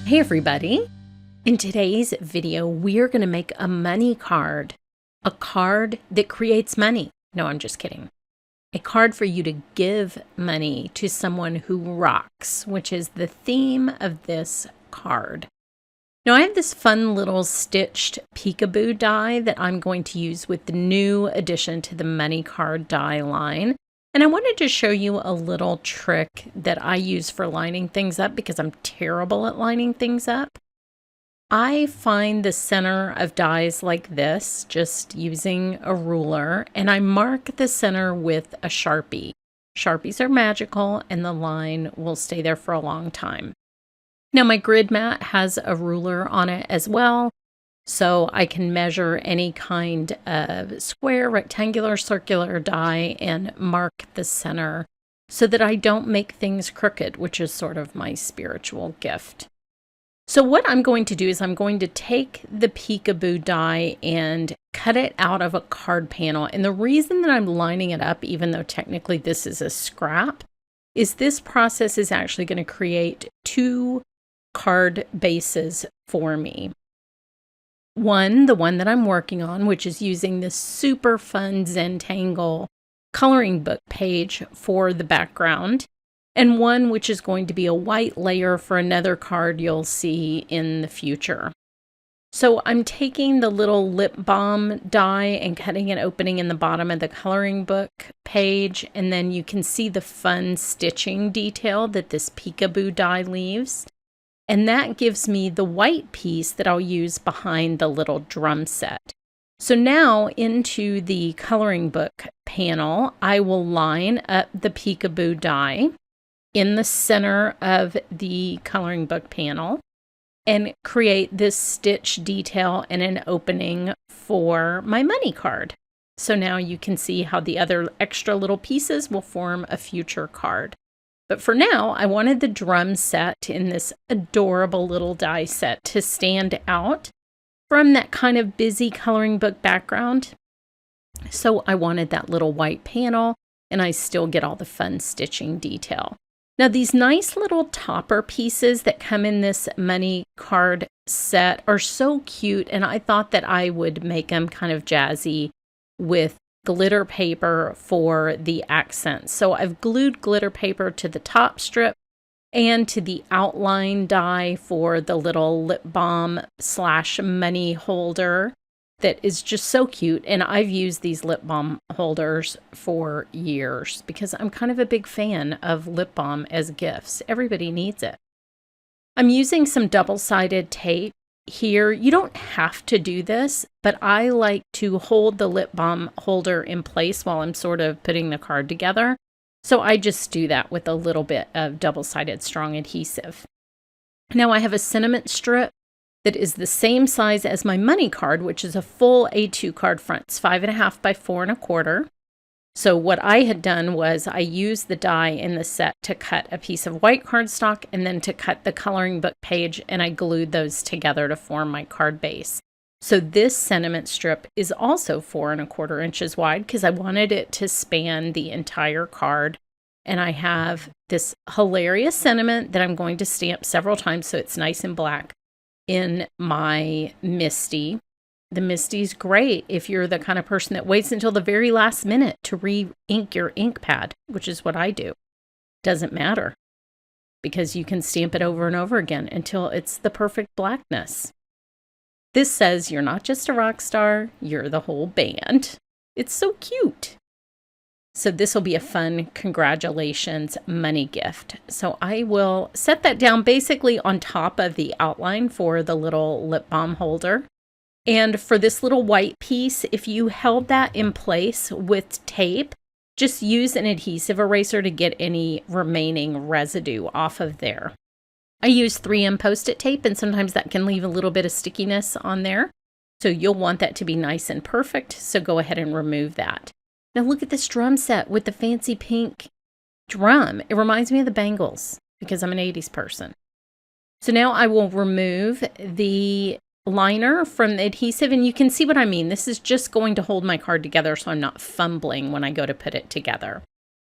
Hey everybody! In today's video, we're going to make a money card. A card that creates money. No, I'm just kidding. A card for you to give money to someone who rocks, which is the theme of this card. Now, I have this fun little stitched peekaboo die that I'm going to use with the new addition to the money card die line. And I wanted to show you a little trick that I use for lining things up because I'm terrible at lining things up. I find the center of dies like this, just using a ruler, and I mark the center with a Sharpie. Sharpies are magical, and the line will stay there for a long time. Now, my grid mat has a ruler on it as well, so I can measure any kind of square, rectangular, circular die and mark the center so that I don't make things crooked, which is sort of my spiritual gift. So what I'm going to do is I'm going to take the peekaboo die and cut it out of a card panel. And the reason that I'm lining it up, even though technically this is a scrap, is this process is actually going to create two card bases for me. One, the one that I'm working on, which is using this super fun Zentangle coloring book page for the background, and one which is going to be a white layer for another card you'll see in the future. So I'm taking the little lip balm die and cutting an opening in the bottom of the coloring book page, and then you can see the fun stitching detail that this peekaboo die leaves. And that gives me the white piece that I'll use behind the little drum set. So now into the coloring book panel, I will line up the peekaboo die in the center of the coloring book panel and create this stitch detail and an opening for my money card. So now you can see how the other extra little pieces will form a future card. But for now, I wanted the drum set in this adorable little die set to stand out from that kind of busy coloring book background. So I wanted that little white panel, and I still get all the fun stitching detail. Now, these nice little topper pieces that come in this money card set are so cute, and I thought that I would make them kind of jazzy with glitter paper for the accents. So I've glued glitter paper to the top strip and to the outline die for the little lip balm / money holder that is just so cute. And I've used these lip balm holders for years because I'm kind of a big fan of lip balm as gifts. Everybody needs it. I'm using some double-sided tape here. You don't have to do this, but I like to hold the lip balm holder in place while I'm sort of putting the card together. So I just do that with a little bit of double-sided strong adhesive. Now I have a sentiment strip that is the same size as my money card, which is a full A2 card front. It's 5.5 by 4 1/4. So what I had done was I used the die in the set to cut a piece of white cardstock and then to cut the coloring book page, and I glued those together to form my card base. So this sentiment strip is also 4 1/4 inches wide because I wanted it to span the entire card. And I have this hilarious sentiment that I'm going to stamp several times so it's nice and black in my Misty. The Misty's great if you're the kind of person that waits until the very last minute to re-ink your ink pad, which is what I do. Doesn't matter because you can stamp it over and over again until it's the perfect blackness. This says you're not just a rock star, you're the whole band. It's so cute. So this will be a fun congratulations money gift. So I will set that down basically on top of the outline for the little lip balm holder. And for this little white piece, if you held that in place with tape, just use an adhesive eraser to get any remaining residue off of there. I use 3M Post-it tape, and sometimes that can leave a little bit of stickiness on there. So you'll want that to be nice and perfect, so go ahead and remove that. Now look at this drum set with the fancy pink drum. It reminds me of the Bangles because I'm an 80s person. So now I will remove the liner from the adhesive, and you can see what I mean. This is just going to hold my card together so I'm not fumbling when I go to put it together.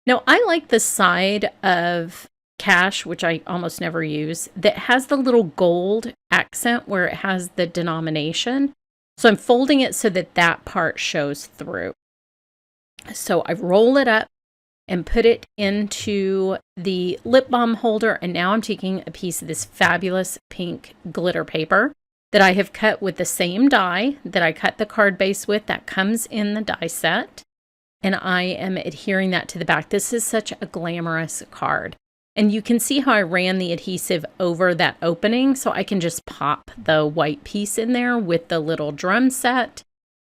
Now I like the side of cash, which I almost never use, that has the little gold accent where it has the denomination. So I'm folding it so that that part shows through. So I roll it up and put it into the lip balm holder. And now I'm taking a piece of this fabulous pink glitter paper that I have cut with the same die that I cut the card base with that comes in the die set. And I am adhering that to the back. This is such a glamorous card. And you can see how I ran the adhesive over that opening, so I can just pop the white piece in there with the little drum set.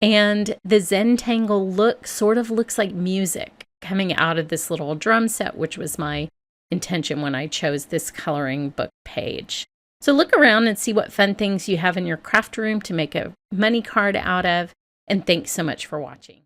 And the Zentangle look sort of looks like music coming out of this little drum set, which was my intention when I chose this coloring book page. So look around and see what fun things you have in your craft room to make a money card out of. And thanks so much for watching.